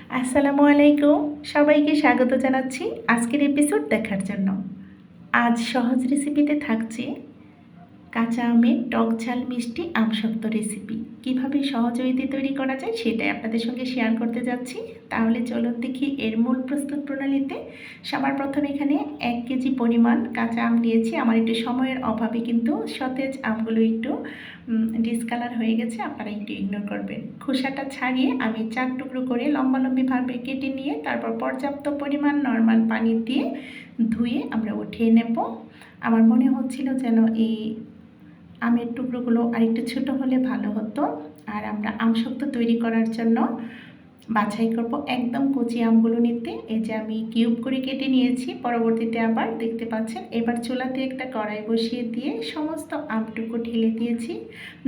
আসসালামু আলাইকুম। সবাইকে স্বাগত জানাচ্ছি আজকের এপিসোড দেখার জন্য। আজ সহজ রেসিপিতে থাকছে কাঁচা আমের টক ঝাল মিষ্টি আমসত্ত্ব রেসিপি। কিভাবে সহজ ওয়েতে তৈরি করা যায় সেটাই আপনাদের সঙ্গে শেয়ার করতে যাচ্ছি। তাহলে চলুন দেখি এর মূল প্রস্তুত প্রণালীতে। সবার প্রথমে এখানে 1 কেজি পরিমাণ কাঁচা আম নিয়েছি। আমার একটু সময়ের অভাবে কিন্তু সতেজ আমগুলো একটু ডিসকালার হয়ে গেছে, আপনারা একটু ইগনোর করবেন। খোসাটা ছাড়িয়ে আমি 4 টুকরো করে লম্বালম্বিভাবে কেটে নিয়ে তারপর পর্যাপ্ত পরিমাণ নর্মাল পানি দিয়ে ধুয়ে আমরা উঠিয়ে নেব। আমার মনে হচ্ছিল যেন এই আমের টুকরোগুলো আরেকটু ছোটো হলে ভালো হতো। আর আমরা আমসত্ত্ব তৈরি করার জন্য বাছাই করব একদম কচি আমগুলো নিতে। এই যে আমি কিউব করে কেটে নিয়েছি, পরবর্তীতে আবার দেখতে পাচ্ছেন। এবার চুলাতে একটা কড়াই বসিয়ে দিয়ে সমস্ত আমটুকু ঢেলে দিয়েছি।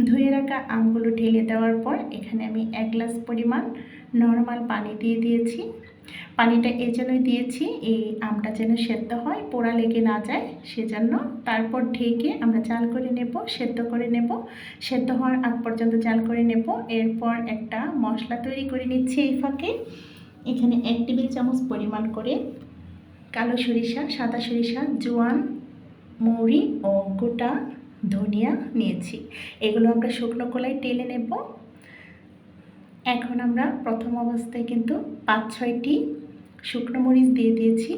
ধুয়ে রাখা আমগুলো ঢেলে দেওয়ার পর এখানে আমি 1 গ্লাস পরিমাণ নর্মাল পানি দিয়ে দিয়েছি। পানিটা এই জন্যই দিয়েছি এই আমটা যেন সেদ্ধ হয়, পোড়া লেগে না যায় সেজন্য। তারপর ঢেকে আমরা জাল করে নেব, সেদ্ধ করে নেব। সেদ্ধ হওয়ার আগ পর্যন্ত জাল করে নেব। এরপর একটা মশলা তৈরি করে নিচ্ছি এই ফাঁকে। এখানে 1 টেবিল চামচ পরিমাণ করে কালো সরিষা, সাদা সরিষা, জোয়ান, মৌরি ও গোটা ধনিয়া নিয়েছি। এগুলো আমরা শুকনো কড়াইয়ে টেলে নেব। এখন আমরা প্রথম অবস্থায় কিন্তু 5-6টি শুকনো মরিচ দিয়ে দিয়েছি।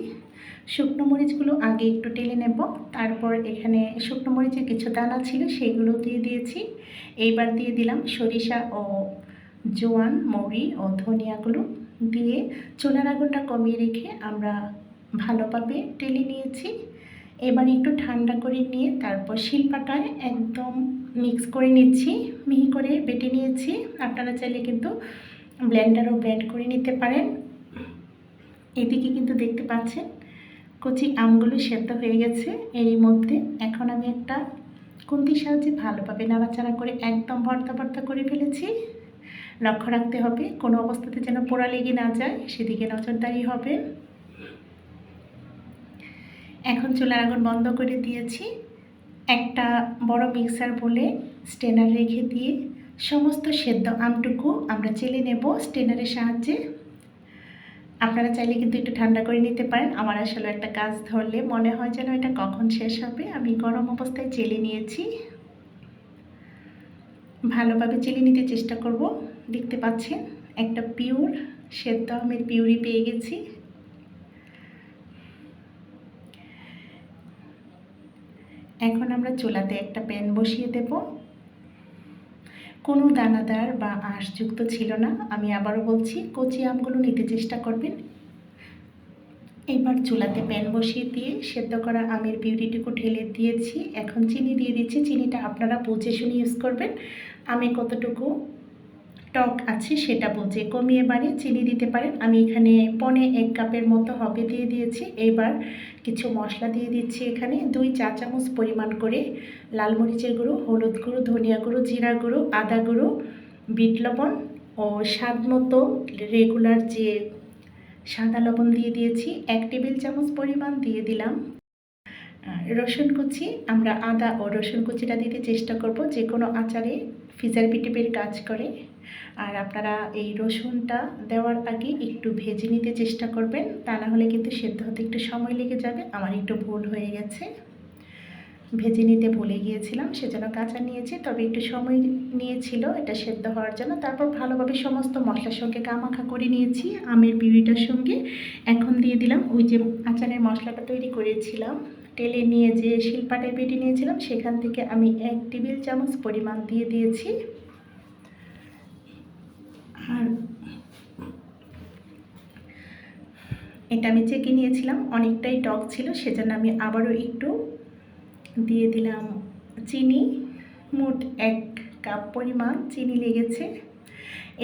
শুকনো মরিচগুলো আগে একটু টেলে নেব। তারপর এখানে শুকনো মরিচের কিছু দানা ছিল সেগুলো দিয়ে দিয়েছি। এইবার দিয়ে দিলাম সরিষা ও জোয়ান, মৌরি ও ধনিয়াগুলো দিয়ে চুলার আগুনটা কমিয়ে রেখে আমরা ভালোভাবে টেলে নিয়েছি। এবার একটু ঠান্ডা করে নিয়ে তারপর শিলপাটায় একদম মিক্স করে নিচ্ছি, মিহি করে বেটে নিয়েছি। আপনারা চাইলে কিন্তু ব্লেন্ডারও ব্লেন্ড করে নিতে পারেন। এদিকে কিন্তু দেখতে পাচ্ছেন কচি আমগুলো সেদ্ধ হয়ে গেছে। এরই মধ্যে এখন আমি একটা খুন্তির সাহায্যে ভালোভাবে নাড়াচাড়া করে একদম ভর্তা ভর্তা করে ফেলেছি। লক্ষ্য রাখতে হবে কোনো অবস্থাতে যেন পোড়া লেগে না যায়, সেদিকে নজরদারি হবে। এখন চুলার আগুন বন্ধ করে দিয়েছি। একটা বড় মিক্সার বলে স্টেনার রেখে দিয়ে সমস্ত সেদ্ধ আমটুকু আমরা চেলে নেব স্টেনারের সাহায্যে। আপনারা চাইলে কিন্তু একটু ঠান্ডা করে নিতে পারেন। আমার আসলে একটা কাজ ধরলে মনে হয় যেন এটা কখন শেষ হবে। আমি গরম অবস্থায় চেলে নিয়েছি। ভালোভাবে চেলে নিতে চেষ্টা করব। দেখতে পাচ্ছেন একটা পিওর সেদ্ধ আমের পিউরি পেয়ে গেছি। এখন আমরা চুলাতে একটা প্যান বসিয়ে দেব। কোনো দানাদার বা আঁশযুক্ত ছিল না। আমি আবারও বলছি, কচি আমগুলো নিতে চেষ্টা করবেন। এবার চুলাতে প্যান বসিয়ে দিয়ে সেদ্ধ করা আমের পিউরিটুকু ঢেলে দিয়েছি। এখন চিনি দিয়ে দিচ্ছি। চিনিটা আপনারা বুঝে শুনে ইউজ করবেন। আমে কতটুকু টক আছে সেটা বুঝে কমিয়ে বাড়িয়ে চিনি দিতে পারেন। আমি এখানে 1.25 কাপের মতো হবে দিয়ে দিয়েছি। এবার কিছু মশলা দিয়ে দিচ্ছি। এখানে 2 চা চামচ পরিমাণ করে লাল মরিচের গুঁড়ো, হলুদ গুঁড়ো, ধনিয়া গুঁড়ো, জিরা গুঁড়ো, আদা গুঁড়ো, বিট লবণ ও স্বাদ মতো রেগুলার যে সাদা লবণ দিয়ে দিয়েছি। 1 টেবিল চামচ পরিমাণ দিয়ে দিলাম রসুন কুচি। আমরা আদা ও রসুন কুচিটা দিতে চেষ্টা করব, যে কোনো আচারে প্রিজারভেটিভের কাজ করে। আর আপনারা এই রসুনটা দেওয়ার আগে একটু ভেজে নিতে চেষ্টা করবেন, তা না হলে কিন্তু সেদ্ধ হতে একটু সময় লেগে যাবে। আমার একটু ভুল হয়ে গেছে, ভেজে নিতে ভুলে গিয়েছিলাম, সেজন্য কাঁচা নিয়েছি। তবে একটু সময় নিয়েছিল এটা সেদ্ধ হওয়ার জন্য। তারপর ভালোভাবে সমস্ত মশলার সঙ্গে গামাখা করে নিয়েছি আমের পিউরিটার সঙ্গে। এখন দিয়ে দিলাম ওই যে আচারের মশলাটা তৈরি করেছিলাম, টেলে নিয়ে যে শিলপাটায় বেটে নিয়েছিলাম, সেখান থেকে আমি 1 টেবিল চামচ পরিমাণ দিয়ে দিয়েছি। আর এটা আমি চেকে নিয়েছিলাম, অনেকটাই টক ছিল, সেজন্য আমি আবারও একটু দিয়ে দিলাম চিনি। মোট 1 কাপ পরিমাণ চিনি লেগেছে।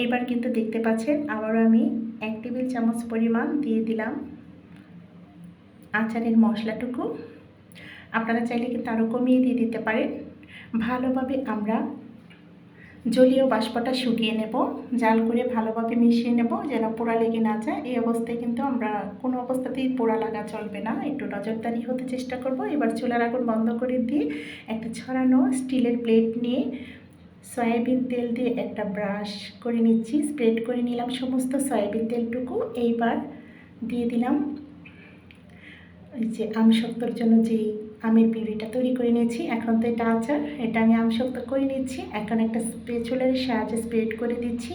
এবার কিন্তু দেখতে পাচ্ছেন আবারও আমি 1 টেবিল চামচ পরিমাণ দিয়ে দিলাম আচারের মশলাটুকু। আপনারা চাইলে কিন্তু আরও কমিয়ে দিয়ে দিতে পারেন। ভালোভাবে আমরা জলীয় বাষ্পটা শুকিয়ে নেব, জাল করে ভালোভাবে মিশিয়ে নেব যেন পোড়া লেগে না যায়। এই অবস্থায় কিন্তু আমরা কোনো অবস্থাতেই পোড়া লাগা চলবে না, একটু নজরদারি হতে চেষ্টা করব। এবার চুলার আগুন বন্ধ করে দিয়ে একটা ছড়ানো স্টিলের প্লেট নিয়ে সয়াবিন তেল দিয়ে একটা ব্রাশ করে নিচ্ছি, স্প্রেড করে নিলাম সমস্ত সয়াবিন তেলটুকু। এইবার দিয়ে দিলাম এই যে আমসত্ত্বর জন্য যেই আমের পিউরিটা তৈরি করে নিয়েছি। এখন তো এটা আচার, এটা আমি আমসত্ত্ব করে নিচ্ছি। এখন একটা স্প্যাচুলার সাহায্যে স্প্রেড করে দিচ্ছি।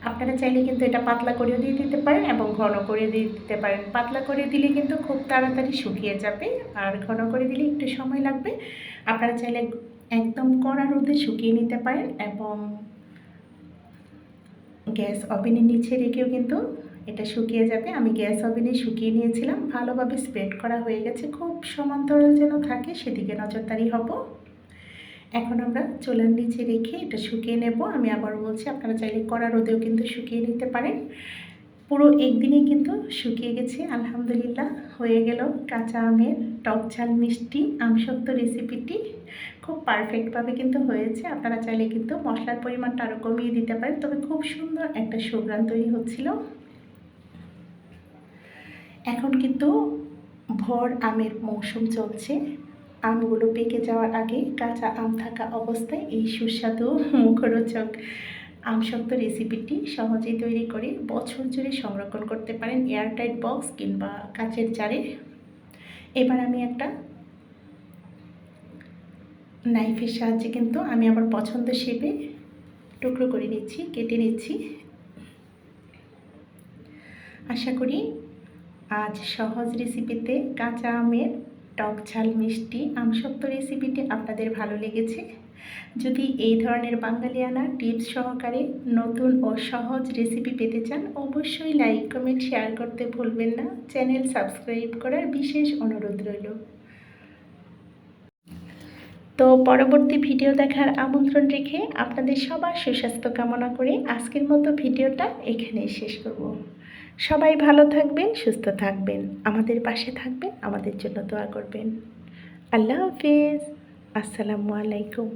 আপনারা চাইলে কিন্তু এটা পাতলা করেও দিয়ে দিতে পারেন এবং ঘন করে দিয়ে দিতে পারেন। পাতলা করে দিলে কিন্তু খুব তাড়াতাড়ি শুকিয়ে যাবে, আর ঘন করে দিলে একটু সময় লাগবে। আপনারা চাইলে একদম কড়া রোদে শুকিয়ে নিতে পারেন এবং গ্যাস ওভেনের নিচে রেখেও কিন্তু এটা শুকিয়ে যাবে। আমি গ্যাস ওভেনে শুকিয়ে নিয়েছিলাম, ভালোভাবে স্প্রেড করা হয়ে গেছে। খুব সমান্তরাল যেন থাকে সেদিকে নজরদারি হব। এখন আমরা চুলার নিচে রেখে এটা শুকিয়ে নেব। আমি আবার বলছি, আপনারা চাইলে কড়া রোদেও কিন্তু শুকিয়ে নিতে পারেন। পুরো একদিনেই কিন্তু শুকিয়ে গেছে। আলহামদুলিল্লাহ, হয়ে গেল কাঁচা আমের টক ঝাল মিষ্টি আমসত্ত্ব রেসিপিটি। খুব পারফেক্টভাবে কিন্তু হয়েছে। আপনারা চাইলে কিন্তু মশলার পরিমাণটা আরও কমিয়ে দিতে পারেন, তবে খুব সুন্দর একটা সুঘ্রাণ তৈরি হচ্ছিল। এখন কিন্তু ভর আমের মৌসুম চলছে। আমগুলো পেকে যাওয়ার আগে কাঁচা আম থাকা অবস্থায় এই সুস্বাদু মুখরোচক আমসত্ত্ব রেসিপিটি সহজেই তৈরি করে বছর জুড়ে সংরক্ষণ করতে পারেন এয়ারটাইট বক্স কিংবা কাচের জারে। এবার আমি একটা নাইফের সাহায্যে কিন্তু আমি আমার পছন্দ শেপে টুকরো করে নিচ্ছি, কেটে নিচ্ছি। আশা করি আজ সহজ রেসিপিতে কাঁচা আমের টক ঝাল মিষ্টি আমসত্ত্ব রেসিপিটি আপনাদের ভালো লেগেছে। যদি এই ধরনের বাঙালিয়ানা টিপস সহকারে নতুন ও সহজ রেসিপি পেতে চান, অবশ্যই লাইক কমেন্ট শেয়ার করতে ভুলবেন না। চ্যানেল সাবস্ক্রাইব করার বিশেষ অনুরোধ রইল। তো পরবর্তী ভিডিও দেখার আমন্ত্রণ রেখে আপনাদের সবার সুস্বাস্থ্য কামনা করে আজকের মতো ভিডিওটা এখানেই শেষ করব। সবাই ভালো থাকবেন, সুস্থ থাকবেন, আমাদের পাশে থাকবেন, আমাদের জন্য দোয়া করবেন। আল্লাহ হাফিজ। আসসালামু আলাইকুম।